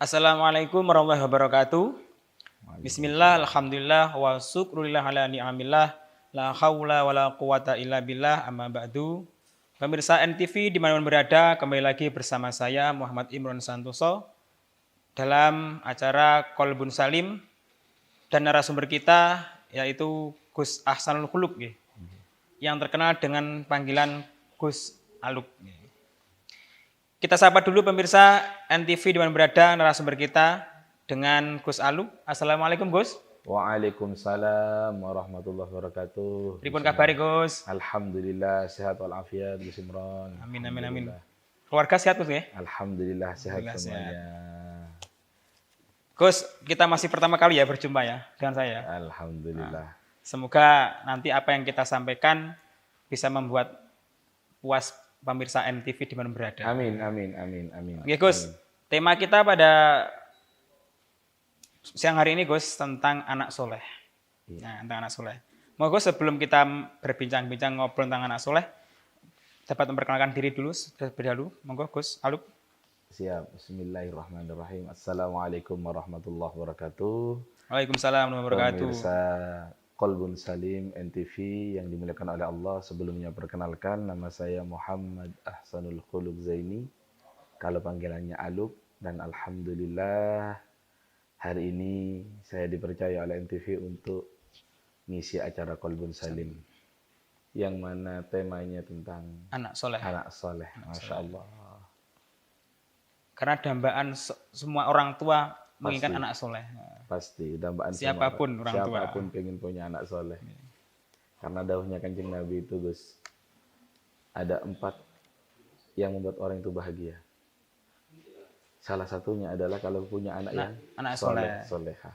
Assalamualaikum warahmatullahi wabarakatuh. Bismillah, Waalaikumsalam. alhamdulillah, wa syukrulillah ala ni'amillah, la haula wa la quwata illa billah, amma ba'du. Pemirsa NTV dimanapun berada, kembali lagi bersama saya Muhammad Imron Santoso dalam acara Qalbun Salim dan narasumber kita yaitu Gus Ahsanul Khuluq yang terkenal dengan panggilan Gus Aluk. Kita sapa dulu pemirsa NTV di mana berada narasumber kita dengan Gus Aluk. Assalamualaikum Gus. Waalaikumsalam warahmatullahi wabarakatuh. Pripun kabari Gus? Alhamdulillah sehat walafiat Gus Imron. Amin amin amin. Alhamdulillah. Keluarga sehat Gus ya? Alhamdulillah sehat Alhamdulillah sehat. semuanya. Gus, kita masih pertama kali ya berjumpa ya dengan saya. Alhamdulillah. Semoga nanti apa yang kita sampaikan bisa membuat puas pemirsa NTV di mana berada. Amin amin amin amin. Oke Gus, tema kita pada siang hari ini Gus tentang anak soleh. Iya. Nah, tentang anak soleh. Mau Gus sebelum kita berbincang-bincang ngobrol tentang anak soleh, dapat memperkenalkan diri dulu terlebih dahulu. Monggo Gus Aluk. Siap. Bismillahirrahmanirrahim. Assalamualaikum warahmatullahi wabarakatuh. Waalaikumsalam warahmatullahi wabarakatuh. Pemirsa Qalbun Salim NTV yang dimuliakan oleh Allah, sebelumnya perkenalkan nama saya Muhammad Ahsanul Khuluq Zaini, kalau panggilannya Aluk, dan alhamdulillah hari ini saya dipercaya oleh NTV untuk ngisi acara Qalbun Salim yang mana temanya tentang Anak soleh. anak soleh. Masya Allah. Karena dambaan semua orang tua menginginkan Pasti. anak soleh. Pasti dambaan Siapapun semua, orang tua. siapapun pengen punya anak soleh. Karena dawuhnya Kanjeng Nabi itu Gus, ada 4 yang membuat orang itu bahagia. Salah satunya adalah kalau punya anak yang anak soleh, soleha,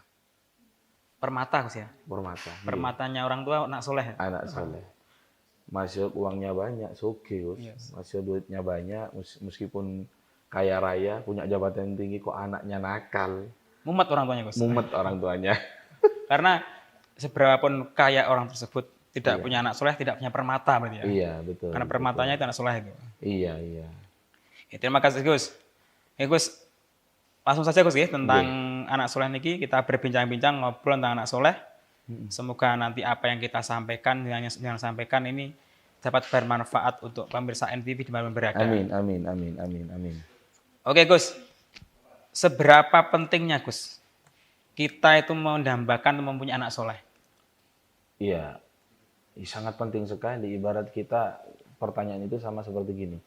Permata Gus ya. bermata. Permatanya orang tua anak soleh. Anak soleh. Masuk uangnya banyak, suki Gus. Yes. Masuk duitnya banyak, meskipun kaya raya, punya jabatan tinggi, kok anaknya nakal. Mumet orang tuanya Gus. Mumet orang tuanya. Karena seberapapun kaya orang tersebut tidak Iya. punya anak soleh, tidak punya permata berarti ya. Iya, betul. Karena permatanya itu anak soleh itu. Iya, iya. Ya, terima kasih Gus. Gus, langsung saja Gus ya tentang anak soleh niki kita berbincang-bincang ngobrol tentang anak soleh. Semoga nanti apa yang kita sampaikan yang sampaikan ini dapat bermanfaat untuk pemirsa NTV di mana berada. Amin, amin, amin, amin, amin. Oke Gus, seberapa pentingnya Gus kita itu mendambakan mempunyai anak soleh? Iya, sangat penting sekali. Ibarat kita, pertanyaan itu sama seperti gini.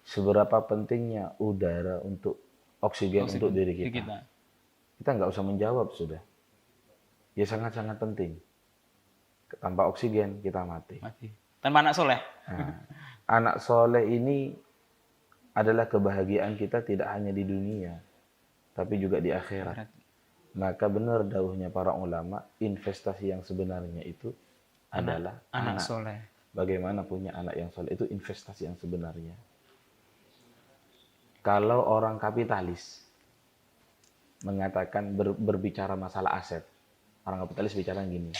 Seberapa pentingnya udara untuk oksigen untuk diri kita? Kita nggak usah menjawab sudah. Ya sangat-sangat penting. Tanpa oksigen kita mati. Tanpa anak soleh? Nah, anak soleh ini adalah kebahagiaan kita tidak hanya di dunia, tapi juga di akhirat. Maka benar dawuhnya para ulama, investasi yang sebenarnya itu adalah anak soleh. Bagaimana punya anak yang soleh, itu investasi yang sebenarnya. Kalau orang kapitalis mengatakan berbicara masalah aset, orang kapitalis bicara gini,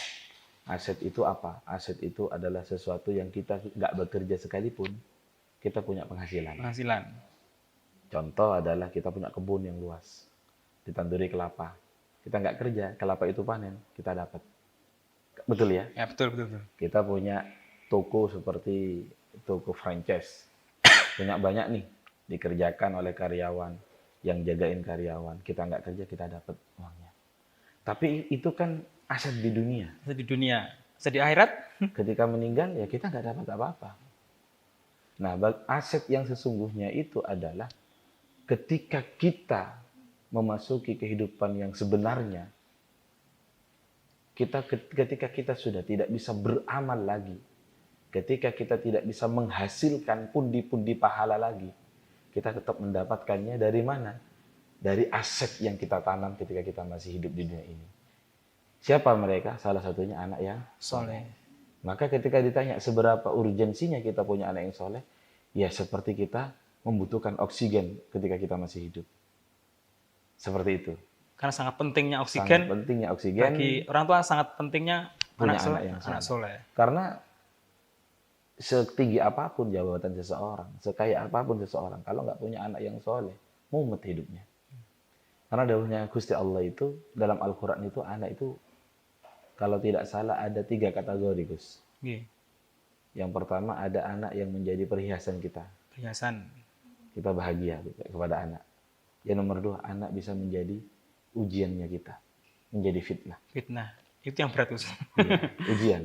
aset itu apa? Aset itu adalah sesuatu yang kita nggak bekerja sekalipun, kita punya penghasilan. Contoh adalah kita punya kebun yang luas, ditanduri kelapa. Kita nggak kerja, kelapa itu panen, kita dapat. Betul ya? Ya betul. Kita punya toko seperti toko franchise. Punya banyak nih, dikerjakan oleh karyawan, yang jagain karyawan. Kita nggak kerja, kita dapat uangnya. Tapi itu kan aset di dunia. Aset di dunia. Aset di akhirat? Ketika meninggal, ya kita nggak dapat apa-apa. Nah, aset yang sesungguhnya itu adalah ketika kita memasuki kehidupan yang sebenarnya, ketika kita sudah tidak bisa beramal lagi, ketika kita tidak bisa menghasilkan pundi-pundi pahala lagi, kita tetap mendapatkannya dari mana? Dari aset yang kita tanam ketika kita masih hidup di dunia ini. Siapa mereka? Salah satunya anak yang soleh. Maka ketika ditanya seberapa urgensinya kita punya anak yang soleh, ya seperti kita membutuhkan oksigen ketika kita masih hidup. Seperti itu. Karena sangat pentingnya oksigen. Sangat pentingnya oksigen. Bagi orang tua sangat pentingnya punya anak soleh. Karena setinggi apapun jabatan seseorang, sekaya apapun seseorang, kalau nggak punya anak yang soleh, mumet hidupnya. Karena dawuhnya Gusti Allah itu dalam Al-Quran itu anak itu kalau tidak salah ada 3 kategori, Gus. Nggih. Yang pertama ada anak yang menjadi perhiasan kita. Perhiasan. Kita bahagia kepada anak. Yang nomor 2, anak bisa menjadi ujiannya kita. Menjadi fitnah. Fitnah. Itu yang berat, Gus. Iya, ujian.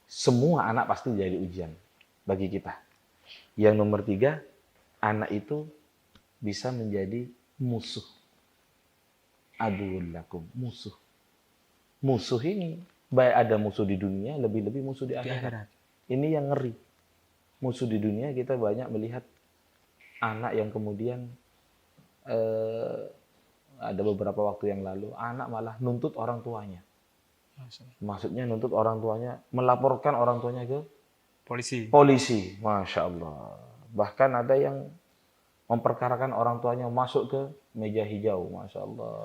Semua anak pasti jadi ujian bagi kita. Yang nomor 3, anak itu bisa menjadi musuh. Aduun lakum, musuh. Musuh ini, baik ada musuh di dunia, lebih-lebih musuh di Di akhirat. akhirat. Ini yang ngeri. Musuh di dunia kita banyak melihat anak yang kemudian ada beberapa waktu yang lalu, anak malah nuntut orang tuanya. Maksudnya nuntut orang tuanya, melaporkan orang tuanya ke Polisi. polisi. Masya Allah. Bahkan ada yang memperkarakan orang tuanya masuk ke meja hijau. Masya Allah.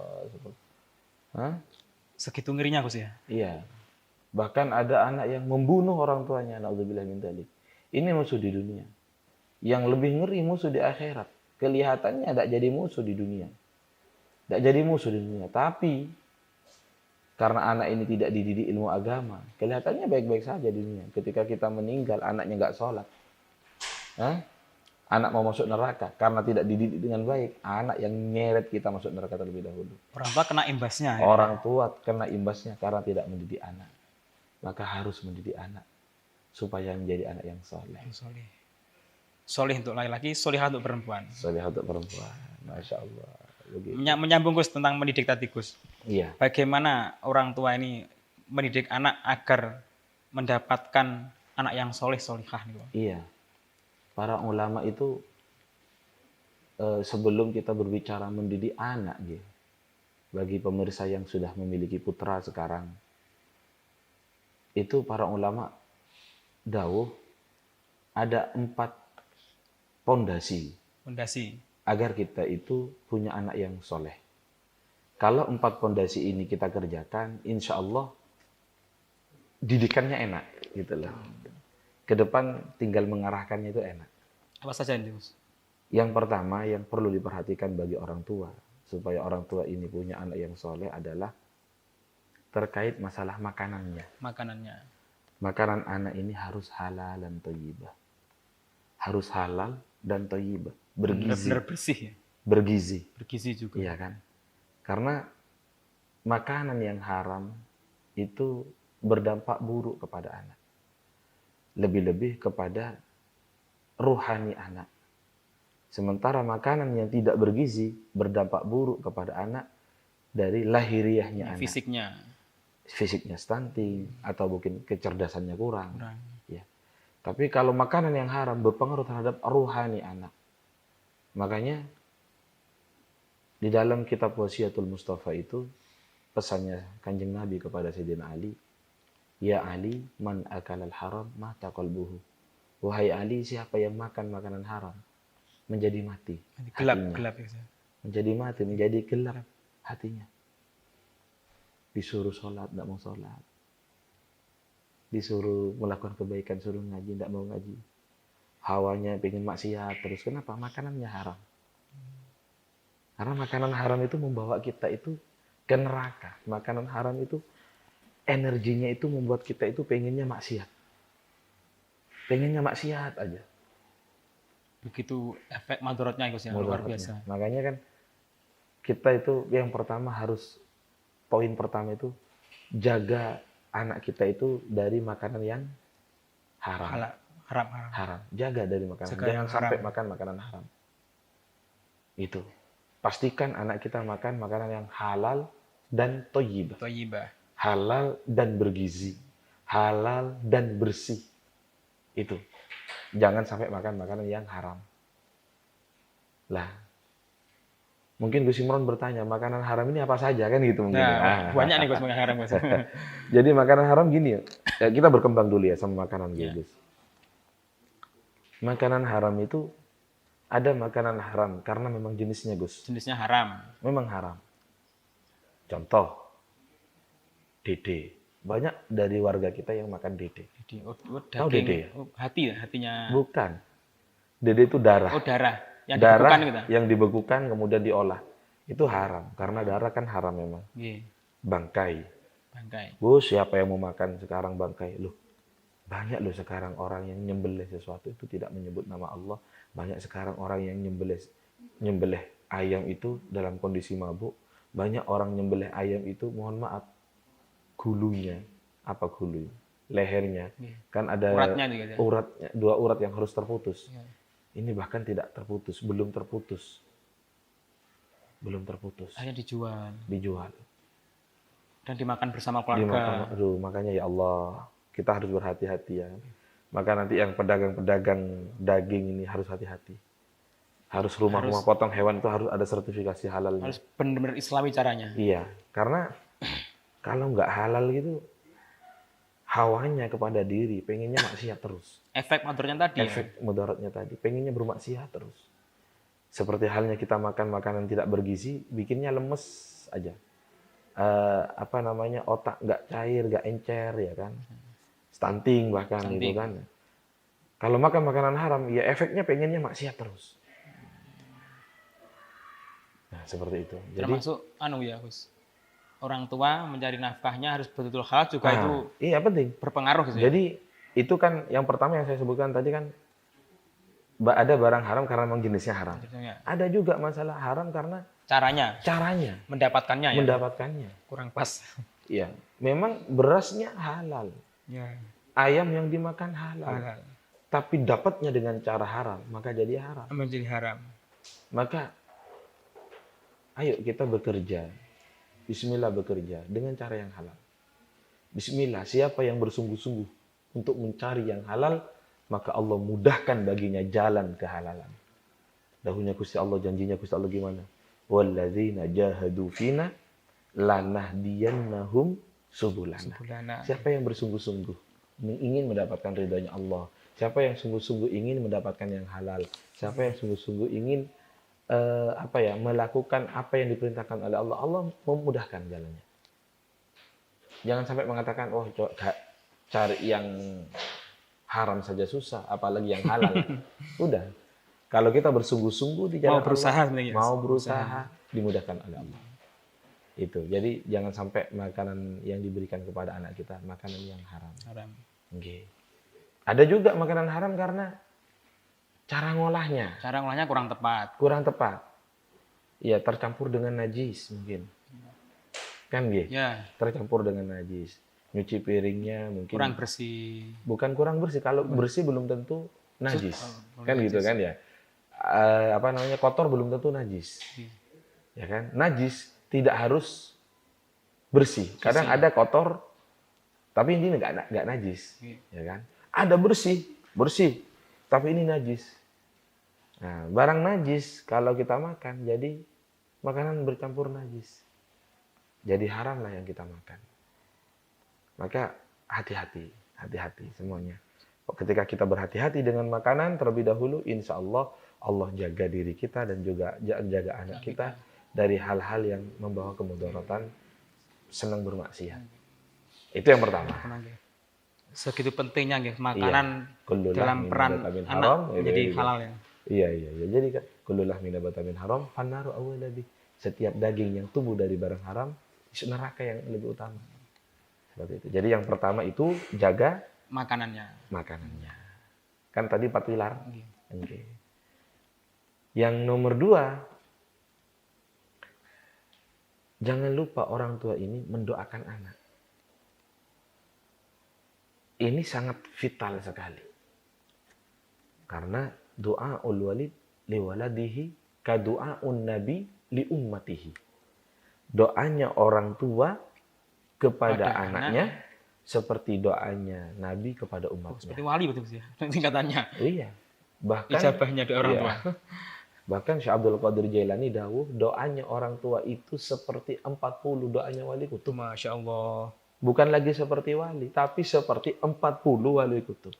Hah? Segitu ngerinya, Gus ya. Iya. Bahkan ada anak yang membunuh orang tuanya. Na'udzubillah min dzalik. Ini musuh di dunia. Yang lebih ngeri musuh di akhirat. Kelihatannya tidak jadi musuh di dunia. Tidak jadi musuh di dunia. Tapi karena anak ini tidak dididik ilmu agama, kelihatannya baik-baik saja di dunia. Ketika kita meninggal, anaknya nggak sholat. Hah? Anak mau masuk neraka karena tidak dididik dengan baik. Anak yang nyeret kita masuk neraka terlebih dahulu. Orang tua kena imbasnya. Ya? Orang tua kena imbasnya karena tidak mendidik anak. Maka harus mendidik anak supaya menjadi anak yang soleh. Soleh. Soleh untuk laki-laki, solehah untuk perempuan. Soleh untuk perempuan. Masya Allah. Begitu. Menyambung, Gus, tentang mendidik tadi, Gus. Iya. Bagaimana orang tua ini mendidik anak agar mendapatkan anak yang soleh solihah nih, Bang? Iya. Para ulama itu sebelum kita berbicara mendidik anak, gitu, bagi pemirsa yang sudah memiliki putra sekarang, itu para ulama dawuh ada 4 pondasi Fondasi. agar kita itu punya anak yang soleh. Kalau 4 pondasi ini kita kerjakan, insya Allah didikannya enak, gitu loh. Ke depan tinggal mengarahkannya itu enak. Apa saja ini, Gus? Yang pertama yang perlu diperhatikan bagi orang tua supaya orang tua ini punya anak yang soleh adalah terkait masalah makanannya. Makanannya. Makanan anak ini harus halal dan thayyibah. Harus halal dan thayyibah. Bergizi. Benar-benar bersih ya? Bergizi. Bergizi juga. Iya kan? Karena makanan yang haram itu berdampak buruk kepada anak. Lebih-lebih kepada ruhani anak. Sementara makanan yang tidak bergizi berdampak buruk kepada anak dari lahiriahnya anak. Fisiknya. Fisiknya stunting atau mungkin kecerdasannya kurang. Kurang. Ya. Tapi kalau makanan yang haram berpengaruh terhadap ruhani anak. Makanya di dalam kitab Wasiatul Mustafa itu pesannya Kanjeng Nabi kepada Sayyidina Ali, "Ya Ali, man akalal haram mata qalbuhu." Wahai Ali, siapa yang makan makanan haram menjadi mati. Gelap ya. Menjadi mati, menjadi gelap hatinya. Disuruh sholat, tidak mau sholat. Disuruh melakukan kebaikan, suruh ngaji, tidak mau ngaji. Hawanya pengen maksiat terus. Kenapa? Makanannya haram. Karena makanan haram itu membawa kita itu ke neraka. Makanan haram itu energinya itu membuat kita itu pengennya maksiat. Pengennya maksiat aja. Begitu efek madorotnya, Gus, yang luar biasa. Makanya kan kita itu yang pertama harus, poin pertama itu jaga anak kita itu dari makanan yang haram. Haram. Jaga dari makanan. Jangan sampai makan makanan haram. Itu. Pastikan anak kita makan makanan yang halal dan thayyibah. Halal dan bergizi. Halal dan bersih. Itu. Jangan sampai makan makanan yang haram. Lah, mungkin Gus Imron bertanya, makanan haram ini apa saja kan gitu mungkin. Nah, banyak nih Gus makanan haram, Gus. Jadi makanan haram gini ya. Kita berkembang dulu ya sama makanan Gus. Makanan haram itu ada makanan haram karena memang jenisnya, Gus. Jenisnya haram. Memang haram. Contoh, dede. Banyak dari warga kita yang makan dede. Tahu dede? Hati ya, hatinya. Bukan. Dede itu darah. Oh, darah. Yang darah dibekukan gitu. Yang dibekukan kemudian diolah. Itu haram, karena darah kan haram memang. Nggih. Bangkai. Bangkai. Siapa yang mau makan sekarang bangkai? Loh, banyak loh sekarang orang yang nyembelih sesuatu itu tidak menyebut nama Allah. Banyak sekarang orang yang nyembelih ayam itu dalam kondisi mabuk. Banyak orang nyembelih ayam itu, mohon maaf, gulunya. Apa gulu? Lehernya. Kan ada Uratnya juga ya. uratnya, 2 urat yang harus terputus. Ya. Ini bahkan tidak terputus, belum terputus. Belum terputus. Hanya dijual Dijual. dan dimakan bersama keluarga. Dimakan, aduh, makanya ya Allah, kita harus berhati-hati ya. Maka nanti yang pedagang-pedagang daging ini harus hati-hati. Harus rumah-rumah potong hewan itu harus ada sertifikasi halalnya. Harus benar-benar islami caranya. Iya, karena kalau nggak halal gitu, hawanya kepada diri, pengennya maksiat terus. Efek motornya tadi. Efek mudaratnya tadi, pengennya bermaksiat terus. Seperti halnya kita makan makanan tidak bergizi, bikinnya lemes aja. Otak nggak cair, nggak encer ya kan. Stunting bahkan itu kan. Kalau makan makanan haram, ya efeknya pengennya maksiat terus. Nah, seperti itu. Jadi, termasuk ya Gus. Orang tua mencari nafkahnya harus betul-betul halal juga itu. Iya penting. Berpengaruh gitu. Jadi itu kan yang pertama yang saya sebutkan tadi kan ada barang haram karena memang jenisnya haram. Ada juga masalah haram karena caranya mendapatkannya ya. Mendapatkannya Kurang pas. Iya, memang berasnya halal. Ya. Ayam yang dimakan halal. Tapi dapatnya dengan cara haram, maka jadi haram. Menjadi haram. Maka ayo kita bekerja. Bismillah bekerja dengan cara yang halal. Bismillah, siapa yang bersungguh-sungguh untuk mencari yang halal, maka Allah mudahkan baginya jalan kehalalan. Dahulunya Gusti Allah, janjinya Gusti Allah gimana? Walladzina jahadu fina lanahdiyannahum subulana. Siapa yang bersungguh-sungguh ingin mendapatkan ridhonya Allah, siapa yang sungguh-sungguh ingin mendapatkan yang halal, siapa yang sungguh-sungguh ingin melakukan apa yang diperintahkan oleh Allah, Allah memudahkan jalannya. Jangan sampai mengatakan, cari yang haram saja susah, apalagi yang halal. Udah. Kalau kita bersungguh-sungguh di jalan mau berusaha, dimudahkan oleh Allah. Itu. Jadi jangan sampai makanan yang diberikan kepada anak kita makanan yang haram. Okay. Ada juga makanan haram karena cara ngolahnya. Cara ngolahnya kurang tepat. Ya, tercampur dengan najis mungkin. Kan gitu? Ya. Tercampur dengan najis. Nyuci piringnya mungkin kurang bersih. Bukan kurang bersih, kalau bersih belum tentu najis. Kan najis. Gitu kan ya. Kotor belum tentu najis. Ya kan? Najis tidak harus bersih. Kadang ada kotor tapi ini enggak najis. Ya kan? Ada bersih, tapi ini najis. Nah, barang najis kalau kita makan jadi makanan bercampur najis. Jadi haram lah yang kita makan. Maka hati-hati semuanya. Ketika kita berhati-hati dengan makanan terlebih dahulu, insya Allah Allah jaga diri kita dan juga jaga anak kita dari hal-hal yang membawa kemudaratan, senang bermaksiat. Itu yang pertama. Segitu pentingnya makanan dalam peran anak menjadi halal ya. Iya. Jadi kan kullulah min nabatamin haram fannaru awwalabi. Setiap daging yang tumbuh dari barang haram, neraka yang lebih utama. Seperti itu. Jadi yang pertama itu jaga makanannya. Kan tadi 4 pilar. Okay. Yang nomor 2, jangan lupa orang tua ini mendoakan anak. Ini sangat vital sekali. Karena doa walid liwaladihi ka doaun nabi li ummatihi. Doanya orang tua kepada anaknya seperti doanya Nabi kepada umatnya. Seperti wali betul sih tingkatannya. Iya. Bahkan ijabahnya doa orang tua. Bahkan Syekh Abdul Qadir Jailani dawuh, doanya orang tua itu seperti 40 doanya wali kutub. Masya Allah. Bukan lagi seperti wali, tapi seperti 40 wali kutub.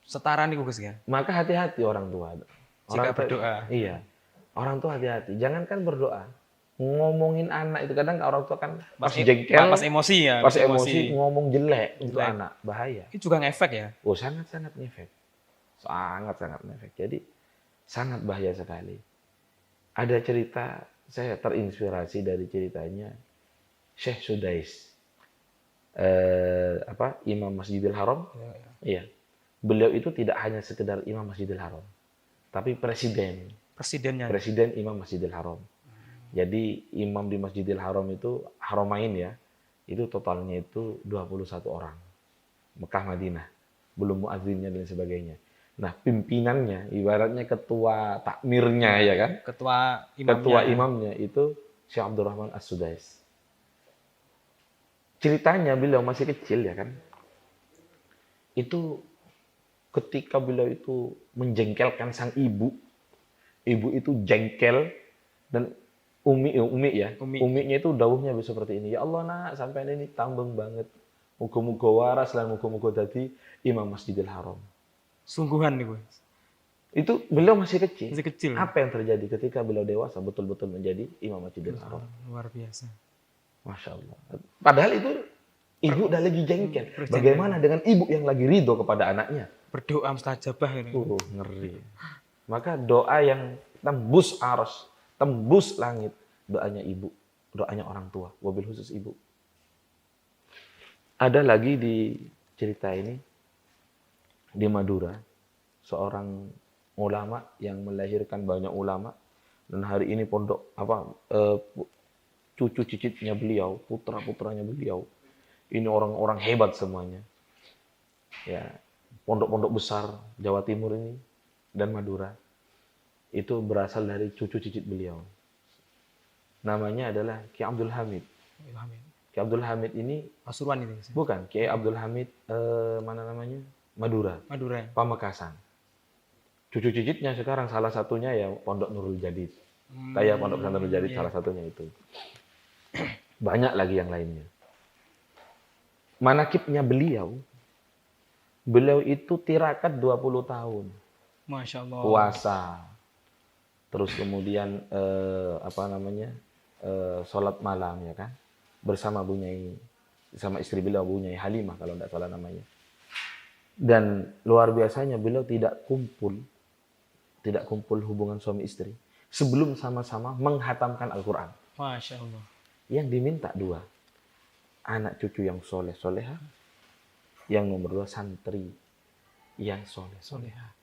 Setara nih Gus ya. Maka hati-hati orang tua. Jika berdoa. Iya. Orang tua hati-hati. Jangankan berdoa. Ngomongin anak itu kadang orang tua kan pas jengkel, pas emosi ya. Pas emosi ngomong jelek untuk anak, bahaya. Itu juga ngefek ya? Oh, sangat-sangat ngefek. Sangat-sangat ngefek. Jadi sangat bahaya sekali. Ada cerita saya terinspirasi dari ceritanya Syekh Sudais, Imam Masjidil Haram. Iya. Beliau itu tidak hanya sekedar Imam Masjidil Haram, tapi Presidennya. Presiden Imam Masjidil Haram. Jadi imam di Masjidil Haram itu Haramain ya, itu totalnya itu 21 orang. Mekah Madinah. Belum muadzinnya dan sebagainya. Nah, pimpinannya ibaratnya ketua takmirnya ya kan? Ketua imamnya itu Syekh Abdurrahman As-Sudais. Ceritanya beliau masih kecil ya kan? Itu ketika beliau itu menjengkelkan sang ibu itu jengkel dan Uminya itu dawuhnya seperti ini. Ya Allah nak, sampai ini tambeng banget. Muga-muga waras lan muga-muga dadi imam Masjidil Haram. Sungguhan nih, Mas. Itu beliau masih kecil. Masih kecil. Apa yang terjadi ketika beliau dewasa betul-betul menjadi imam Masjidil Haram? Luar biasa. Masya Allah. Padahal itu ibu udah lagi jengkel. Bagaimana dengan ibu yang lagi ridho kepada anaknya? Berdoa mustajabah ini. Ngeri. Maka doa yang tembus arsy, tembus langit, doanya ibu, doanya orang tua, wabil khusus ibu. Ada lagi di cerita ini di Madura, seorang ulama yang melahirkan banyak ulama, dan hari ini cucu cicitnya beliau, putra-putranya beliau, ini orang-orang hebat semuanya. Ya, pondok-pondok besar Jawa Timur ini dan Madura itu berasal dari cucu cicit beliau. Namanya adalah Kiai Abdul Hamid. Kiai Abdul Hamid ini Pasuruan ini. Bukan, Kiai Abdul Hamid Madura. Pamekasan. Cucu cicitnya sekarang salah satunya ya Pondok Nurul Jadid. Kayak Pondok Pesantren Nurul Jadid salah satunya itu. Banyak lagi yang lainnya. Manakibnya beliau itu tirakat 20 tahun. Masya Allah. Puasa. Terus kemudian sholat malam ya kan. Bersama sama istri beliau Bunyai Halimah kalau tidak salah namanya. Dan luar biasanya beliau tidak kumpul hubungan suami istri sebelum sama-sama menghatamkan Al-Quran. Masya Allah. Yang diminta 2. Anak cucu yang soleh-soleha. Yang nomor 2 santri yang soleh-soleha.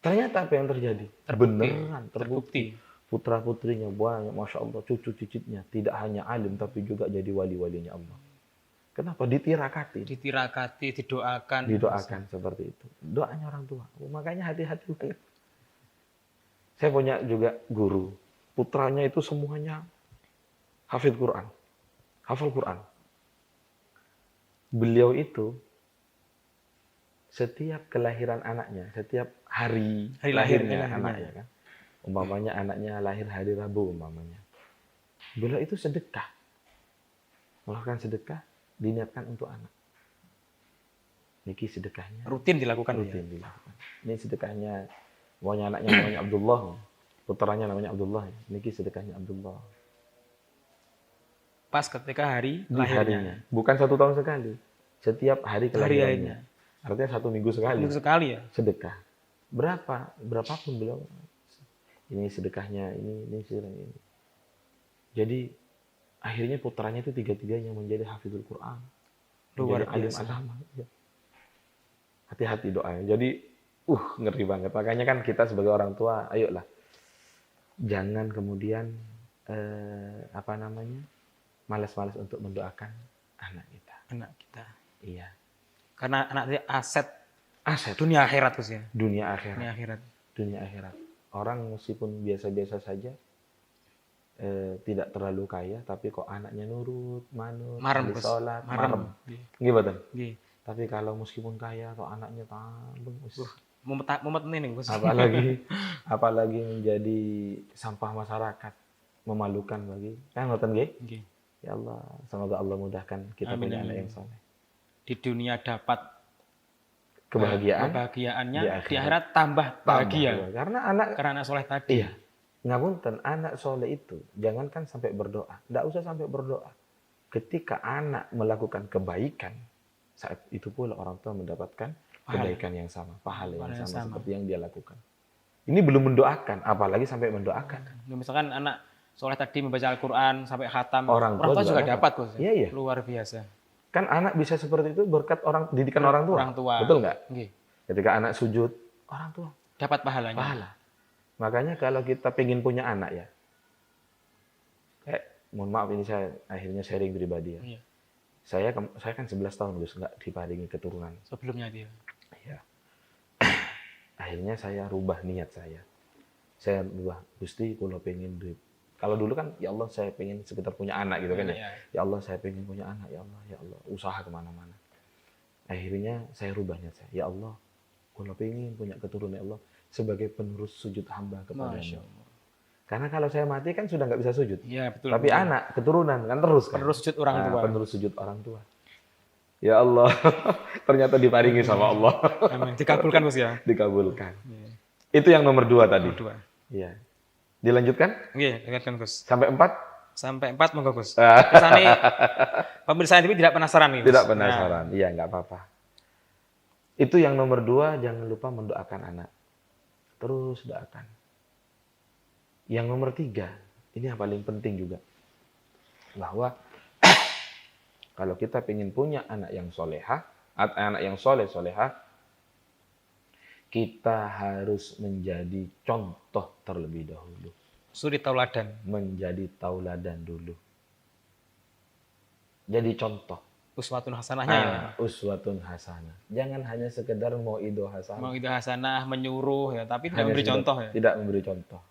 Ternyata apa yang terjadi? Beneran terbukti. Putra-putrinya banyak, Masya Allah. Cucu cicitnya tidak hanya alim tapi juga jadi wali-walinya Allah. Kenapa? Ditirakati, didoakan. Didoakan seperti itu. Doanya orang tua. Makanya hati-hati. Saya punya juga guru. Putranya itu semuanya hafid Quran. Hafal Quran. Beliau itu setiap kelahiran anaknya, setiap hari lahirnya anaknya kan. Umpamanya anaknya lahir hari Rabu umpamanya. Beliau itu sedekah. Melakukan sedekah diniatkan untuk anak. Niki sedekahnya rutin dilakukan. Ini sedekahnya anaknya namanya Abdullah, putranya namanya Abdullah. Niki sedekahnya Abdullah. Pas ketika hari lahirnya. Bukan 1 tahun sekali. Setiap hari kelahirannya. Artinya 1 minggu sekali. Ya. Sedekah. Berapapun beliau. Ini sedekahnya, ini sedekahnya ini. Jadi akhirnya putranya itu 3-3-nya menjadi hafizul Quran. Luar alim agama. Hati-hati doanya. Jadi ngeri banget. Makanya kan kita sebagai orang tua, ayolah. Jangan kemudian malas-malas untuk mendoakan anak kita. Iya. Karena anak itu aset dunia akhirat Gus ya. Dunia akhirat. Orang meskipun biasa-biasa saja, tidak terlalu kaya, tapi kok anaknya nurut, manut, sholat, marem. Gimana? Tapi kalau meskipun kaya, atau anaknya tambeng, mumet ini Gus. Apalagi menjadi sampah masyarakat, memalukan bagi. Kan ngoten nggih? Ya Allah, semoga Allah mudahkan kita punya anak yang saleh. Di dunia dapat kebahagiaannya, di akhirat tambah bahagia. Karena anak soleh tadi. Iya. Ngapunten, anak soleh itu jangankan sampai berdoa, tidak usah sampai berdoa. Ketika anak melakukan kebaikan, saat itu pula orang tua mendapatkan kebaikan yang sama, pahala yang sama seperti yang dia lakukan. Ini belum mendoakan, apalagi sampai mendoakan. Misalkan anak Soleh tadi membaca Al-Quran sampai khatam. Orang tua juga juga dapat, Gus. Iya, iya. Luar biasa. Kan anak bisa seperti itu berkat didikan orang tua. Orang tua. Betul nggak? Nggih. Ketika anak sujud, orang tua. Dapat pahalanya. Pahala. Makanya kalau kita pengen punya anak ya, mohon maaf ini saya akhirnya sharing pribadi ya. Iya. Saya kan 11 tahun Gus nggak diparingi keturunan. Sebelumnya dia. Iya. Akhirnya saya rubah niat saya. Saya rubah, Gusti kalau pengen duit. Kalau dulu kan ya Allah saya pengen sekitar punya anak gitu kan ya. Iya. Ya Allah saya pengen punya anak ya Allah usaha kemana-mana. Akhirnya saya rubah niat saya. Ya Allah kalau pengen punya keturunan ya Allah sebagai penerus sujud hamba Masya kepadamu. Allah. Karena kalau saya mati kan sudah nggak bisa sujud. Iya, betul. Tapi betul. anak, keturunan kan terus kan. Penerus sujud orang tua. Penerus sujud orang tua. Ya Allah, ternyata diparingi sama Allah. Amin. Dikabulkan, Gus ya. Dikabulkan. Iya. Itu yang nomor 2 tadi. Nomor 2. Iya. Dilanjutkan Nggih, dengarkan Gus. sampai 4? Sampai 4 monggo Gus. Kesane pemirsa TV tidak penasaran nih, Gus. Tidak penasaran. Iya, nggak apa-apa. Itu yang nomor 2, jangan lupa mendoakan anak. Terus doakan. Yang nomor 3, ini yang paling penting juga. Bahwa kalau kita ingin punya anak yang solehah, anak yang soleh-solehah, kita harus menjadi contoh terlebih dahulu. Suri tauladan. Menjadi tauladan dulu. Jadi contoh. Uswatun hasanahnya ya. Uswatun hasanah. Jangan hanya sekedar mauidho hasanah. Mau itu hasanah menyuruh ya, tapi tidak Hanya memberi sekedar- contoh ya. Tidak memberi contoh.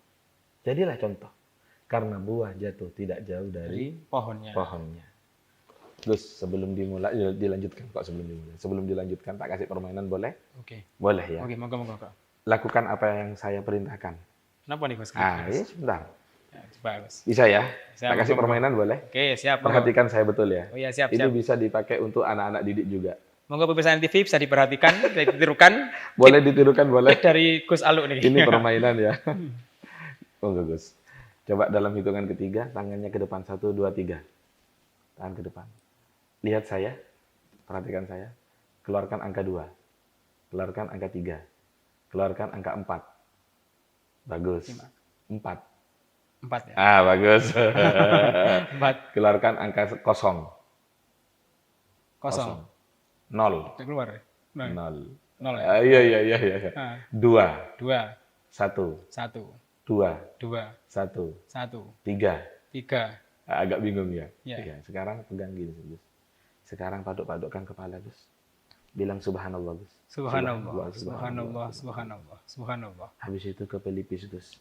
Jadilah contoh. Karena buah jatuh tidak jauh Dari dari pohonnya. pohonnya. Terus sebelum dimulai, dilanjutkan kok sebelum dimulai. Sebelum dilanjutkan, tak kasih permainan boleh? Oke. Boleh ya. Oke, monggo. Lakukan apa yang saya perintahkan. Kenapa nih Gus? Ya sebentar. Ya, coba Gus. Bisa ya? Siap, Tak kasih monggo. permainan boleh? Oke, siap. Monggo. Perhatikan saya betul ya. Oh iya, siap. Ini bisa dipakai untuk anak-anak didik juga. Monggo pemirsa TV bisa diperhatikan, ditirukan. Boleh ditirukan, boleh. Tip dari Gus Aluk nih. Ini permainan ya. Monggo Gus. Coba dalam hitungan ketiga, tangannya ke depan. 1, 2, 3. Tangan ke depan. Lihat saya. Perhatikan saya. Keluarkan angka 2. Keluarkan angka 3. Keluarkan angka 4. Bagus. 4. 4 ya. Bagus. 4 Keluarkan angka 0. kosong. 0. Udah keluar ya. 0. 0 ya. Iya. Ah, 2. 2 1. 1 2. 2 1. 1 3. 3. Agak bingung ya? Ya. Iya. Sekarang pegang gini, Gus. Sekarang paduk-padukkan kepala, Gus. Bilang subhanallah, Gus. Subhanallah, subhanallah, subhanallah, subhanallah. Habis itu ke pelipis, Gus.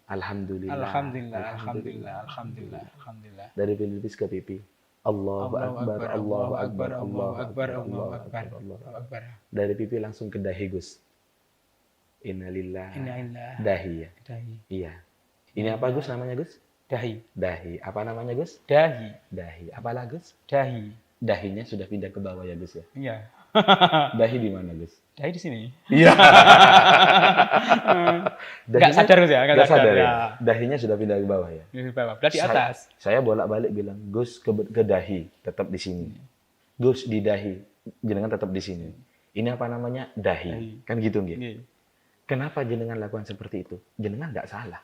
Alhamdulillah. Alhamdulillah, alhamdulillah, alhamdulillah, alhamdulillah. Dari pelipis ke pipi. Allahu Akbar, Allahu Akbar, Allahu Akbar, Allahu Allahu Akbar, Allahu Allahu Akbar. Dari pipi langsung ke dahi, Gus. Innalillah. Innalillah. Dahi ya. Dahi. Iya. Ini apa, Gus, namanya, Gus? Dahi. Dahi. Apa namanya, Gus? Dahi. Dahi. Apalah, Gus? Dahi. Dahinya sudah pindah ke bawah ya, Gus ya. Iya. Dahi di mana, Gus? Dahi di sini. Iya. Enggak sadar Gus ya, Nggak sadar ya. ya. Dahinya sudah pindah ke bawah ya. Di bawah, berarti di atas. Saya bolak-balik bilang, Gus ke dahi, tetap di sini. Gus di dahi, jenengan tetap di sini. Ini apa namanya? Dahi. Dahi. Kan gitu nggih. Nggih. Kenapa jenengan lakukan seperti itu? Jenengan nggak salah.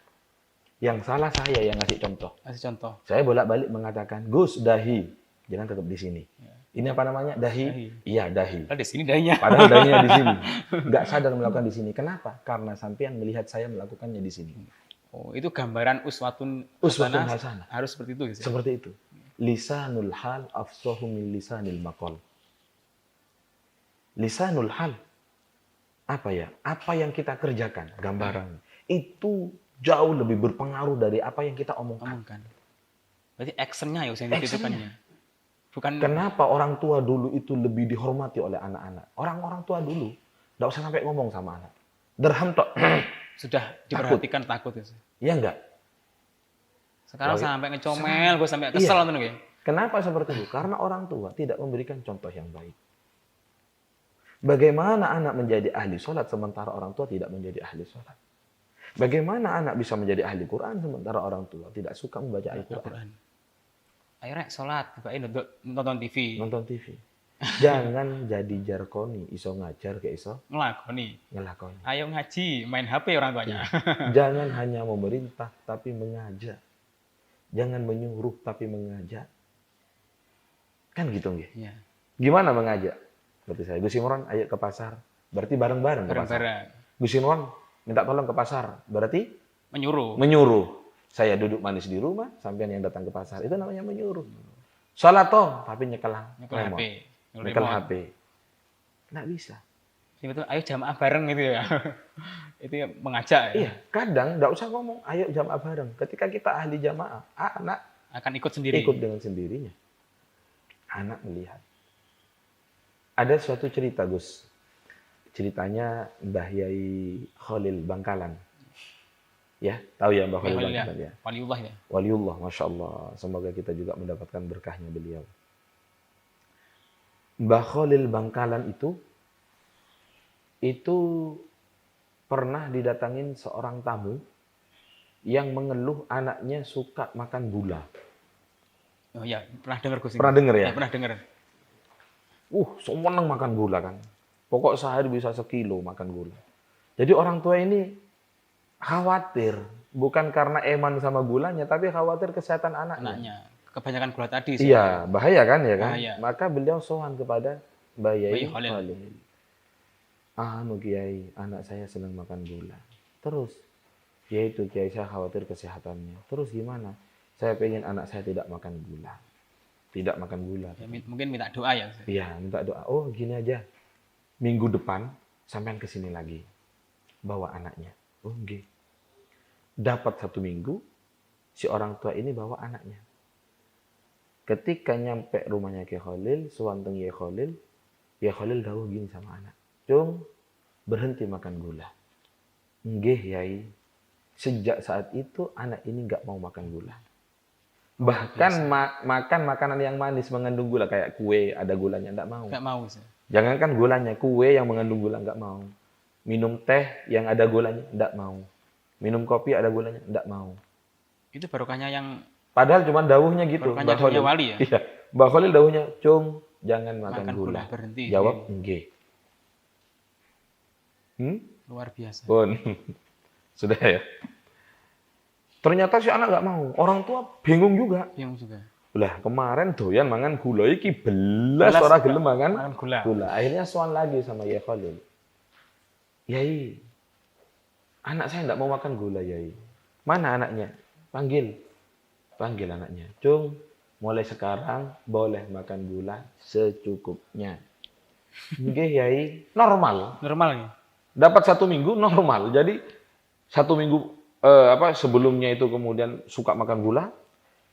Yang salah saya yang ngasih contoh. Kasih contoh. Saya bolak-balik mengatakan, Gus dahi, jenengan tetap di sini. Ini apa namanya? Dahi. Dahi. Iya, dahi. Padahal di sini dahinya. Padahal dahinya di sini. Nggak sadar melakukan di sini. Kenapa? Karena sampean melihat saya melakukannya di sini. Oh, itu gambaran uswatun Uswatun hasanah. hasanah. Harus seperti itu Gus. Seperti itu. Lisanul hal afsahu min lisanil maqal. Lisanul hal. Apa ya? Apa yang kita kerjakan, gambaran. Itu jauh lebih berpengaruh dari apa yang kita omongkan. Omongkan. Berarti actionnya ya yang Actionnya. dititipkannya. Bukan Kenapa orang tua dulu itu lebih dihormati oleh anak-anak? Orang-orang tua dulu, nggak usah sampai ngomong sama anak. Derham tok. sudah diperhatikan takut Gus. Iya enggak? Sekarang Lagi- sampai ngecomel, gue sampai kesel Iya. nonton nggih. Kenapa seperti itu? Karena orang tua tidak memberikan contoh yang baik. Bagaimana anak menjadi ahli sholat sementara orang tua tidak menjadi ahli sholat? Bagaimana anak bisa menjadi ahli Quran sementara orang tua tidak suka membaca Al-Quran? Al-Quran. Ayo rek salat, tibain nonton TV, Nonton TV. Jangan jadi jarkoni, iso ngajar ke iso ngelakoni. ngelakoni. Ayo ngaji, main HP orang tuanya. Jangan hanya memerintah tapi mengajak. Jangan menyuruh tapi mengajak. Kan gitu nggih. Iya. Gimana mengajak? Seperti saya, Gus Imron, ayo ke pasar. Berarti bareng-bareng ke pasar. Bareng-bareng. Gus Imron minta tolong ke pasar. Berarti Menyuruh. menyuruh. Saya duduk manis di rumah, sampean yang datang ke pasar. Itu namanya menyuruh. Salat toh, tapi nyekel Nyekel remote. HP. Nyekel HP. Nggak bisa. Ini betul, ayo jamaah bareng gitu ya. Itu ya mengajak ya. Iya, kadang nggak usah ngomong, ayo jamaah bareng. Ketika kita ahli jamaah, anak Akan ikut sendiri. ikut dengan sendirinya. Anak melihat. Ada suatu cerita, Gus. Ceritanya Mbah Yai Khalil Bangkalan. Ya, tahu ya Mbah Khalil Bangkalan ya? Waliullah ya. Waliullah, Masya Allah. Semoga kita juga mendapatkan berkahnya beliau. Mbah Khalil Bangkalan itu pernah didatangin seorang tamu yang mengeluh anaknya suka makan gula. Oh iya, pernah dengar Gus. Pernah dengar ya? Pernah dengar. Seneng makan gula kan. Pokok sehari bisa 1 kilo makan gula. Jadi orang tua ini khawatir. Bukan karena eman sama gulanya, tapi khawatir kesehatan anaknya. Kebanyakan gula tadi. Iya, bahaya kan ya kan? Bahaya. Maka beliau sowan kepada Mbah Yai Khalil. Khalil. Kiai, anak saya senang makan gula. Terus, yaitu Kiai saya khawatir kesehatannya. Terus gimana? Saya pengen anak saya tidak makan gula. Tidak makan gula. Ya, mungkin minta doa ya. Iya, minta doa. Oh, gini aja. Minggu depan, sampean kesini lagi. Bawa anaknya. Oh, nggih. Dapat 1 minggu, si orang tua ini bawa anaknya. Ketika nyampe rumahnya Kiai Khalil, sewanteng Kiai Khalil dawuh gini sama anak. Cung, berhenti makan gula. Nggih, Yai. Sejak saat itu, anak ini nggak mau makan gula. Bahkan makan makanan yang manis mengandung gula, kayak kue ada gulanya, nggak mau. Nggak mau sih. Jangankan gulanya, kue yang mengandung gula nggak mau. Minum teh yang ada gulanya, nggak mau. Minum kopi ada gulanya, nggak mau. Itu barokahnya yang... Padahal cuma dawuhnya gitu. Barokahnya dawuhnya wali ya? Iya. Mbah Khalil dawuhnya, Cung, jangan makan gula. Berhenti. Jawab, nggih. Luar biasa. Pun. Sudah ya. Ternyata si anak nggak mau. Orang tua bingung juga. Bingung juga. Lah kemarin doyan mangan gula iki belas ora gelem mangan gula. Akhirnya soal lagi sama Yai Khalil. Yai, anak saya nggak mau makan gula, Yai. Mana anaknya? Panggil anaknya. Cung, mulai sekarang boleh makan gula secukupnya. Nggih, Yai. Normal ya? Dapat 1 minggu normal. Jadi 1 minggu sebelumnya itu kemudian suka makan gula,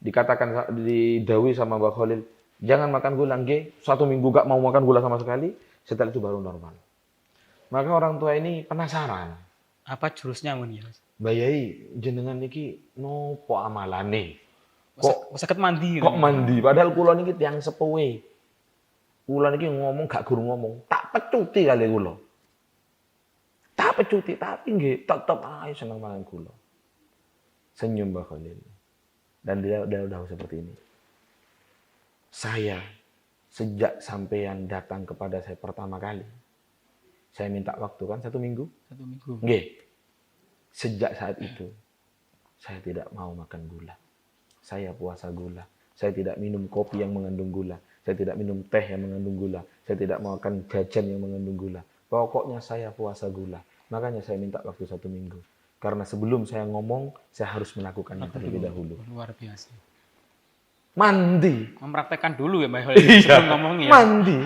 dikatakan didawi sama Mbah Khalil, jangan makan gula, nggih. 1 minggu gak mau makan gula sama sekali, setelah itu baru normal. Maka orang tua ini penasaran. Apa jurusnya mun ya? Mbah Yai, jenengan niki nopo amalane? Kok sakit mandi? Kok mandi? Padahal kula niki tiyang sepuhe. Kula niki ngomong gak guru ngomong, tak pecuti kali kula. Tak pecuti, tapi nggih tetep ae seneng mangan gula. Senyum Mbah Khalil. Dan dia udah seperti ini. Saya sejak sampean datang kepada saya pertama kali, saya minta waktu kan 1 minggu? 1 minggu. Nggih. Sejak saat itu saya tidak mau makan gula. Saya puasa gula. Saya tidak minum kopi yang mengandung gula. Saya tidak minum teh yang mengandung gula. Saya tidak makan jajan yang mengandung gula. Pokoknya saya puasa gula. Makanya saya minta waktu 1 minggu. Karena sebelum saya ngomong, saya harus melakukannya terlebih dahulu. Luar biasa. Mandi. Mempraktekkan dulu ya Mbak Khalil sebelum ngomong ya. Mandi.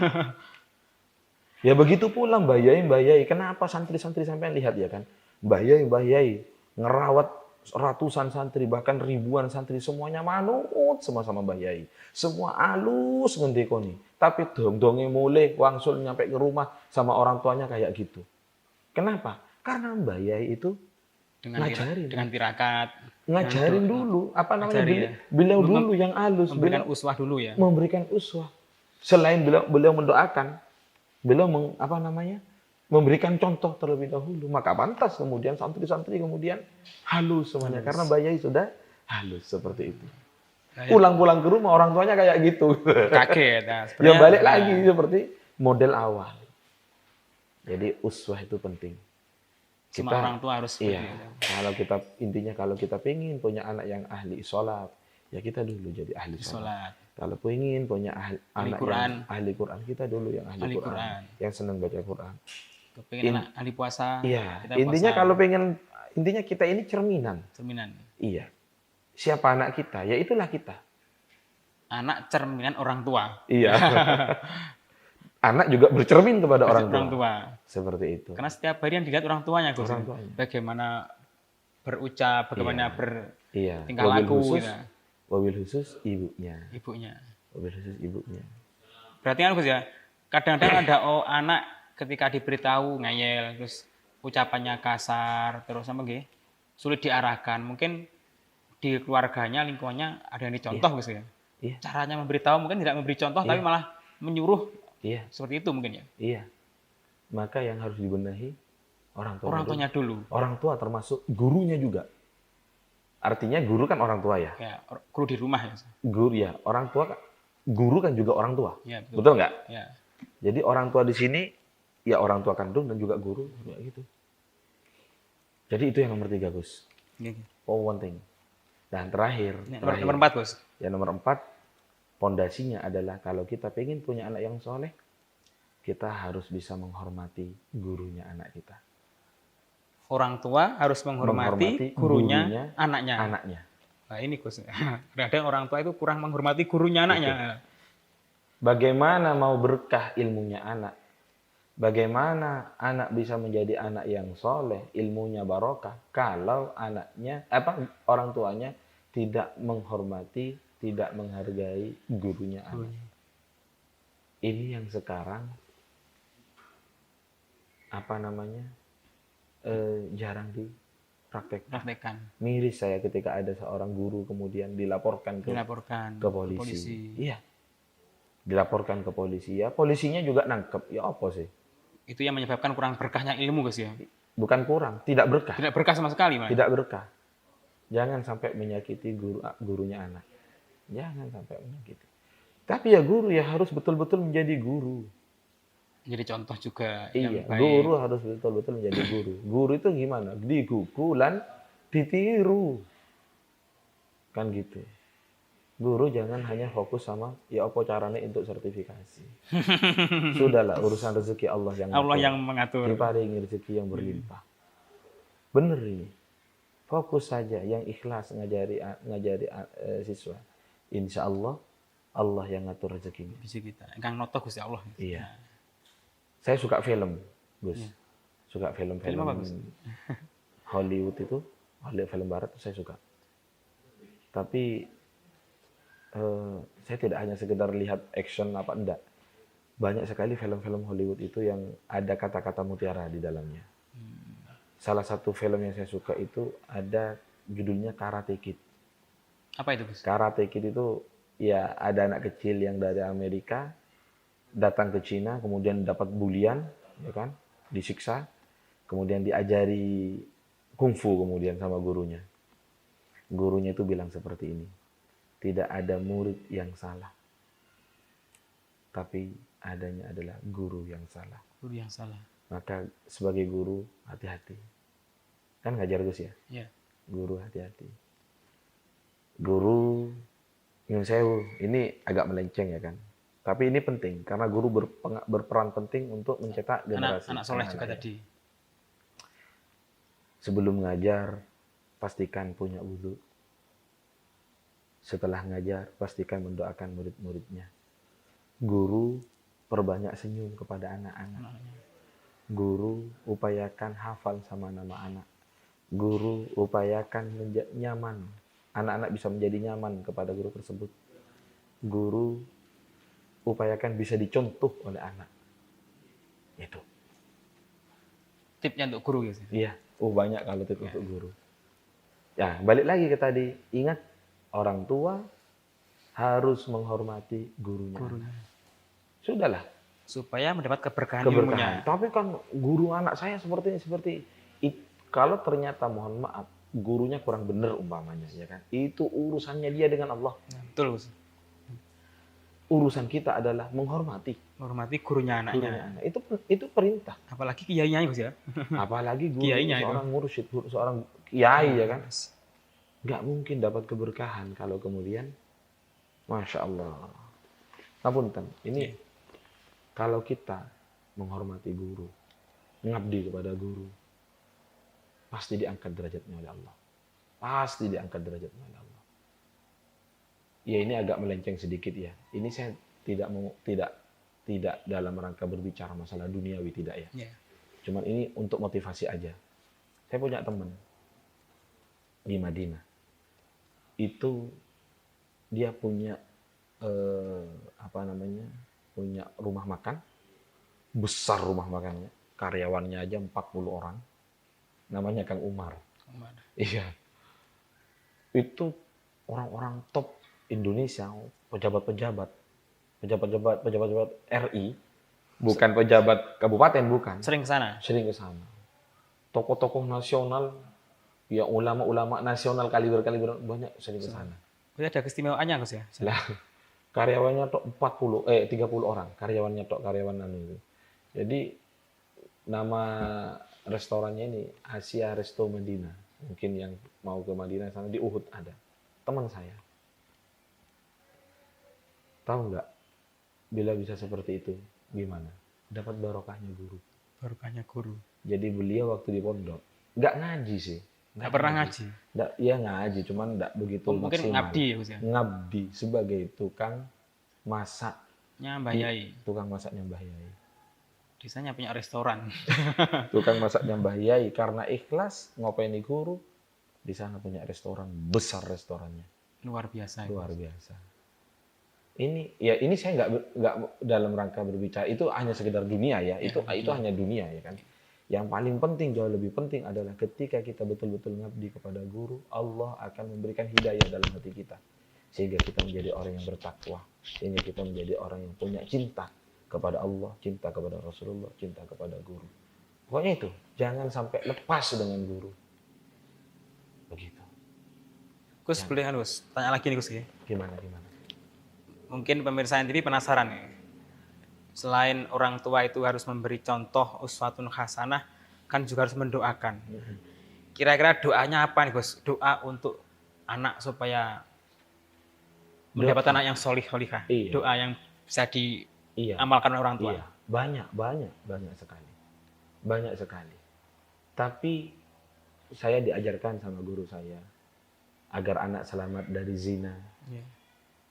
Ya begitu pula Mbah Yai. Kenapa santri-santri sampai lihat ya kan? Mbah Yai ngerawat ratusan santri, bahkan ribuan santri, semuanya manut sama-sama Mbah Yai. Semua alus ngendekoni. Tapi dong-donge mulai wangsul nyampe ke rumah sama orang tuanya kayak gitu. Kenapa? Karena Mbah Yai itu ngajarin. Dengan tirakat. Ngajarin dulu. Apa namanya? Ya. Beliau dulu yang alus. Memberikan uswah dulu ya. Memberikan uswah. Selain beliau mendoakan, beliau memberikan contoh terlebih dahulu. Maka pantas kemudian santri-santri kemudian halus semuanya. Karena Mbah Yai sudah halus seperti itu. Pulang-pulang ke rumah orang tuanya kayak gitu. Kaget. Nah, ya balik lagi seperti model awal. Jadi uswah itu penting. Semua orang tua harus kalau kita pengen punya anak yang ahli sholat, ya kita dulu jadi ahli sholat. Sholat. Kalau ingin punya anak Quran. yang ahli Quran, kita dulu yang ahli Quran, Quran. yang senang baca Quran. Kepengen anak ahli puasa. Iya, Kita intinya puasa. kalau intinya kita ini cerminan. Cerminan. Iya. Siapa anak kita? Ya itulah kita. Anak cerminan orang tua. Iya. Anak juga bercermin kepada orang tua. Seperti itu. Karena setiap hari yang dilihat orang tuanya, Gus. Orang tuanya. Bagaimana berucap, bagaimana tingkah laku. Wabil khusus ibunya. Wabil khusus ibunya. Berarti kan Gus ya, kadang-kadang ada anak ketika diberitahu ngeyel, terus ucapannya kasar, terus apa nggih? Sulit diarahkan. Mungkin di keluarganya, lingkungannya ada yang dicontoh Gus ya. Iya. Caranya memberitahu mungkin tidak memberi contoh, tapi malah menyuruh. Iya. Seperti itu mungkin ya. Iya. Maka yang harus dibenahi orang tuanya dulu. Orang tua termasuk gurunya juga. Artinya guru kan orang tua ya. Ya, guru di rumah ya. Guru ya, orang tua. Guru kan juga orang tua. Ya, betul nggak? Ya. Jadi orang tua di sini ya orang tua kandung dan juga guru, ya gitu. Jadi itu yang nomor 3, Gus. One thing. Dan terakhir. Nomor 4, Gus. Ya nomor 4, pondasinya adalah kalau kita pengen punya anak yang soleh, kita harus bisa menghormati gurunya anak kita. Orang tua harus menghormati gurunya anaknya. Nah ini Gus, kadang orang tua itu kurang menghormati gurunya anaknya. Betul. Bagaimana mau berkah ilmunya anak? Bagaimana anak bisa menjadi anak yang soleh, ilmunya barokah, kalau orang tuanya tidak menghormati, tidak menghargai gurunya anak. Ini yang sekarang jarang dipraktekkan. Miris saya ketika ada seorang guru kemudian dilaporkan ke polisi. Iya. Dilaporkan ke polisi, ya polisinya juga nangkep. Ya apa sih? Itu yang menyebabkan kurang berkahnya ilmu, Gus ya. Bukan kurang, tidak berkah. Tidak berkah sama sekali, Mas. Tidak berkah. Jangan sampai menyakiti gurunya anak. Jangan sampai menyakiti. Tapi ya guru ya harus betul-betul menjadi guru. Jadi contoh juga yang baik. Guru harus betul-betul menjadi guru. Guru itu gimana? Digugu dan ditiru. Kan gitu. Guru jangan hanya fokus sama ya apa caranya untuk sertifikasi. Sudahlah, urusan rezeki Allah yang mengatur. Diparingi rezeki yang berlimpah. Bener ini. Fokus saja yang ikhlas ngajari siswa. Insya Allah yang ngatur rezekinya. Bisa kita. Kang noto Gusti Allah. Iya. Saya suka film, Gus. Suka film apa, Gus? Hollywood itu, film barat itu saya suka. Tapi saya tidak hanya sekedar lihat action apa enggak. Banyak sekali film-film Hollywood itu yang ada kata-kata mutiara di dalamnya. Salah satu film yang saya suka itu ada judulnya Karate Kid. Apa itu, Gus? Karate Kid itu ya ada anak kecil yang dari Amerika datang ke Cina, kemudian dapat bulian, ya kan, disiksa, kemudian diajari kungfu kemudian sama gurunya. Gurunya itu bilang seperti ini, tidak ada murid yang salah, tapi adanya adalah guru yang salah. Guru yang salah. Maka sebagai guru hati-hati. Kan ngajar Gus ya? Iya. Guru hati-hati. Guru, ini agak melenceng ya kan? Tapi ini penting, karena guru berperan penting untuk mencetak generasi. Anak soleh juga tadi. Sebelum ngajar, pastikan punya wudu. Setelah ngajar, pastikan mendoakan murid-muridnya. Guru, perbanyak senyum kepada anak-anak. Guru, upayakan hafal sama nama anak. Guru, upayakan nyaman. Anak-anak bisa menjadi nyaman kepada guru tersebut. Guru, upayakan bisa dicontoh oleh anak. Itu. Tipnya untuk guru ya? Iya. Banyak kalau tip untuk guru. Ya, balik lagi ke tadi. Ingat, orang tua harus menghormati gurunya. Sudahlah. Supaya mendapat keberkahan ilmunya. Tapi kan guru anak saya seperti kalau ternyata mohon maaf, gurunya kurang benar umpamanya, ya kan? Itu urusannya dia dengan Allah. Betul. Urusan kita adalah menghormati gurunya anaknya. Itu perintah. Apalagi kiainya Gus ya. Apalagi guru kiainya seorang mursyid, seorang kiai ya kan. nggak mungkin dapat keberkahan kalau kemudian, Masya Allah. Ngapunten, ini kalau kita menghormati guru, mengabdi kepada guru, pasti diangkat derajatnya oleh Allah. Pasti diangkat derajatnya oleh Allah. Ya ini agak melenceng sedikit ya. Ini saya tidak dalam rangka berbicara masalah duniawi, tidak ya. Yeah. Cuman ini untuk motivasi aja. Saya punya teman di Madinah. Itu dia punya punya rumah makan, besar rumah makannya. Karyawannya aja 40 orang. Namanya Kang Umar. Iya. Itu orang-orang top Indonesia, pejabat-pejabat RI, bukan pejabat kabupaten, bukan. Sering ke sana? Sering ke sana. Tokoh-tokoh nasional, ya ulama-ulama nasional kaliber banyak sering ke sana. Berarti ada keistimewaannya Gus ya? Lah, karyawannya tok 30 orang, karyawannya tok, karyawan itu. Jadi nama restorannya ini Asia Resto Madinah. Mungkin yang mau ke Madinah sana, di Uhud ada. Teman saya. Tahu nggak? Bila bisa seperti itu, gimana? Dapat barokahnya guru. Barokahnya guru. Jadi beliau waktu di pondok, nggak ngaji sih. Nggak pernah ngaji? Iya ngaji, cuman nggak begitu mungkin maksimal. ngabdi ya Gus ya? Ngabdi sebagai tukang masak. Mbah Yai. Tukang masaknya Mbah Yai. Desanya punya restoran. Tukang masaknya Mbah Yai, karena ikhlas ngopeni guru, di sana punya restoran, besar restorannya. Luar biasa. Luar biasa. Ini saya nggak dalam rangka berbicara itu hanya sekedar dunia ya, itu hanya dunia ya kan. Yang paling penting, jauh lebih penting adalah ketika kita betul-betul ngabdi kepada guru, Allah akan memberikan hidayah dalam hati kita, sehingga kita menjadi orang yang bertakwa, sehingga kita menjadi orang yang punya cinta kepada Allah, cinta kepada Rasulullah, cinta kepada guru. Pokoknya itu, jangan sampai lepas dengan guru. Begitu. Gus, boleh kan Gus? Tanya lagi nih Gus ya. Gimana? Mungkin pemirsa NTV penasaran nih. Selain orang tua itu harus memberi contoh uswatun hasanah, kan juga harus mendoakan. Kira-kira doanya apa nih Gus? Doa untuk anak supaya mendapat anak yang solihah. Iya. Doa yang bisa diamalkan oleh orang tua. Iya. Banyak sekali. Tapi saya diajarkan sama guru saya agar anak selamat dari zina. Yeah.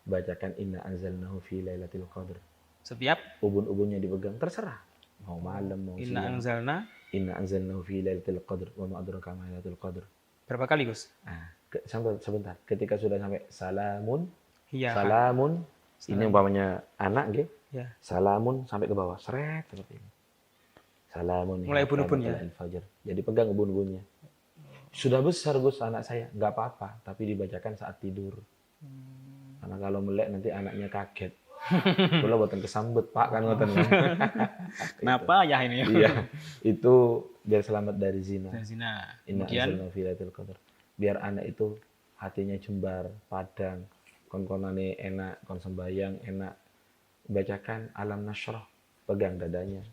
Bacakan inna anzalnahu fi lailatul qadr. Setiap ubun-ubunnya dipegang, terserah. Mau malam, mau siang. Inna anzalnahu fi lailatul qadr wa ma adraka ma lailatul qadr. Berapa kali, Gus? Sampai sebentar. Ketika sudah sampai salamun, ya, salamun, ini umpamanya anak nggih. Ya. Salamun sampai ke bawah, seret seperti ini. Salamun. Mulai ubun-ubun ya. Fajar. Jadi pegang ubun-ubunnya. Sudah besar Gus anak saya, nggak apa-apa, tapi dibacakan saat tidur. Karena kalau melek nanti anaknya kaget. Kula boten kesambet Pak kan ngoten kan. Kenapa ya ini? Iya. Itu biar selamat dari zina. Dari zina. Kemudian biar anak itu hatinya jembar, padang, kon-konane enak, kon sembayang enak. Bacakan alam nasyrah, pegang dadanya.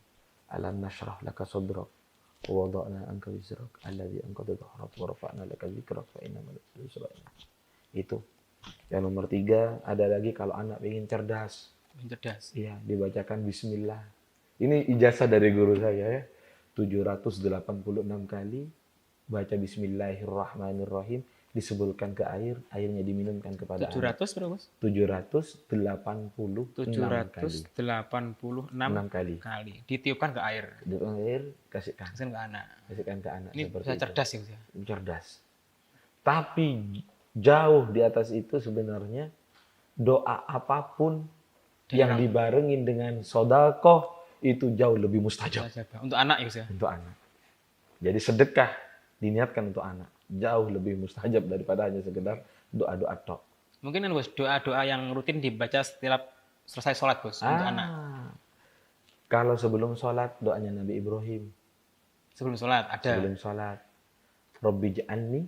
Alam nasyrah laka sadrak wa wada'na anka wizrak alladzi anqadha dhahrak wa rafa'na laka dzikrak fa inna ma'al usri yusra. Itu. Yang nomor 3, ada lagi kalau anak ingin cerdas. Iya, dibacakan bismillah. Ini ijazah dari guru saya ya. 786 kali baca bismillahirrahmanirrahim, disebulkan ke air, airnya diminumkan kepada 700 berapa, Mas? 786 kali. Ditiupkan ke air. Ditiupkan ke air, kasihkan ke anak. Ini bisa cerdas ya, Mas ya? Cerdas. Tapi jauh di atas itu sebenarnya doa apapun yang dibarengin dengan sedekah itu jauh lebih mustajab. Untuk anak ya, Mas ya? Untuk anak. Jadi sedekah diniatkan untuk anak jauh lebih mustajab daripada hanya sekedar doa-doa tok. Mungkin kan Gus, doa-doa yang rutin dibaca setiap selesai sholat Gus untuk anak. Kalau sebelum sholat doanya Nabi Ibrahim. Sebelum sholat ada. Sebelum sholat. Rabbi ja'alni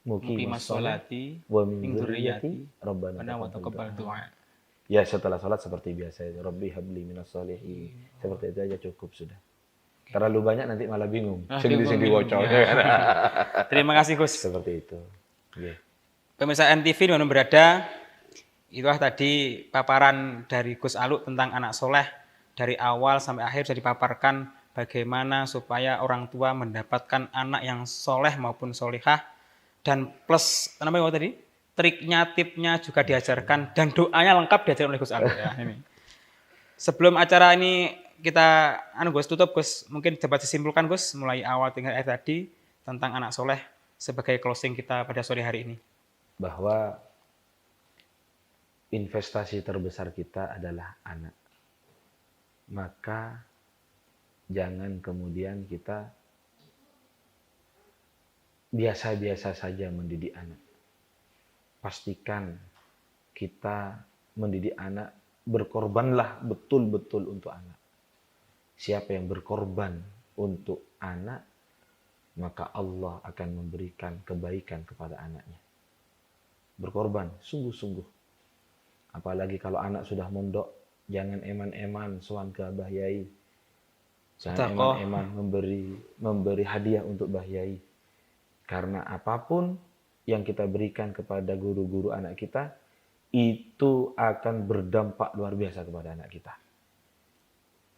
muqimas sholati wa min dzurriyyati rabbana wa taqabbal du'a. Ya setelah sholat seperti biasa itu. Rabbi habli minas sholihin. Seperti itu aja cukup sudah. Terlalu banyak nanti malah bingung. Sing diwaca. Terima kasih Gus. Seperti itu. Nggih. Pemirsa NTV dimanapun berada, itulah tadi paparan dari Gus Aluk tentang anak soleh. Dari awal sampai akhir sudah dipaparkan bagaimana supaya orang tua mendapatkan anak yang soleh maupun solihah. Dan plus, apa namanya tadi? Triknya, tipnya juga diajarkan. Dan doanya lengkap diajarkan oleh Gus Aluk. Ya, ini. Sebelum acara ini kita Gus tutup Gus, mungkin dapat disimpulkan Gus mulai awal hingga akhir tadi tentang anak soleh sebagai closing kita pada sore hari ini. Bahwa investasi terbesar kita adalah anak. Maka jangan kemudian kita biasa-biasa saja mendidik anak. Pastikan kita mendidik anak, berkorbanlah betul-betul untuk anak. Siapa yang berkorban untuk anak, maka Allah akan memberikan kebaikan kepada anaknya. Berkorban, sungguh-sungguh. Apalagi kalau anak sudah mondok, jangan eman-eman sowan ke Abah Yai. Jangan eman-eman memberi hadiah untuk Mbah Yai. Karena apapun yang kita berikan kepada guru-guru anak kita, itu akan berdampak luar biasa kepada anak kita.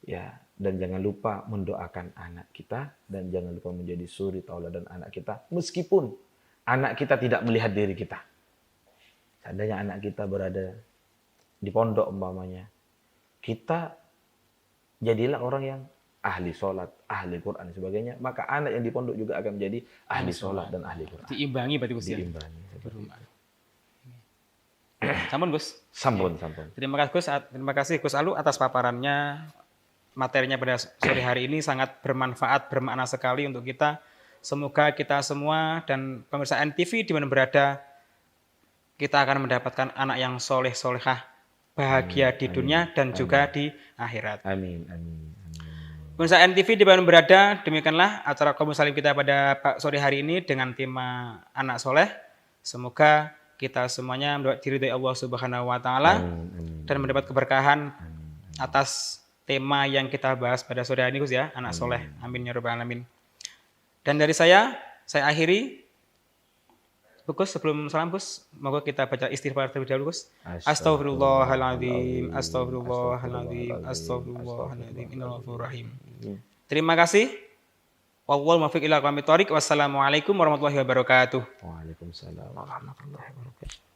Ya, dan jangan lupa mendoakan anak kita, dan jangan lupa menjadi suri tauladan anak kita, meskipun anak kita tidak melihat diri kita. Seandainya anak kita berada di pondok umpamanya, kita jadilah orang yang ahli sholat, ahli Quran dan sebagainya, maka anak yang di pondok juga akan menjadi ahli sholat dan ahli Quran. Diimbangi berarti Gus ya? Diimbangi. Sampun Gus. Sampun. Terima kasih Gus Aluk atas paparannya. Materinya pada sore hari ini sangat bermanfaat, bermakna sekali untuk kita. Semoga kita semua dan pemirsa NTV di mana berada, kita akan mendapatkan anak yang soleh solehah, bahagia di dunia dan juga di akhirat. Amin. Pemirsa NTV di mana berada, demikianlah acara kaum salim kita pada sore hari ini dengan tema anak soleh. Semoga kita semuanya mendapat diridhoi Allah Subhanahu wa taala dan mendapat keberkahan atas tema yang kita bahas pada sore hari ini Gus ya, anak soleh. Amin ya rabbal alamin. Dan dari saya akhiri. Gus, sebelum salam Gus, moga kita baca istighfar terlebih dahulu Gus. Astagfirullahaladzim, astagfirullahaladzim, astagfirullahaladzim, innallahul rahim. Terima kasih. Wallahul muwaffiq ila aqwamit thoriq. Wassalamualaikum warahmatullahi wabarakatuh. Waalaikumsalam warahmatullahi wabarakatuh.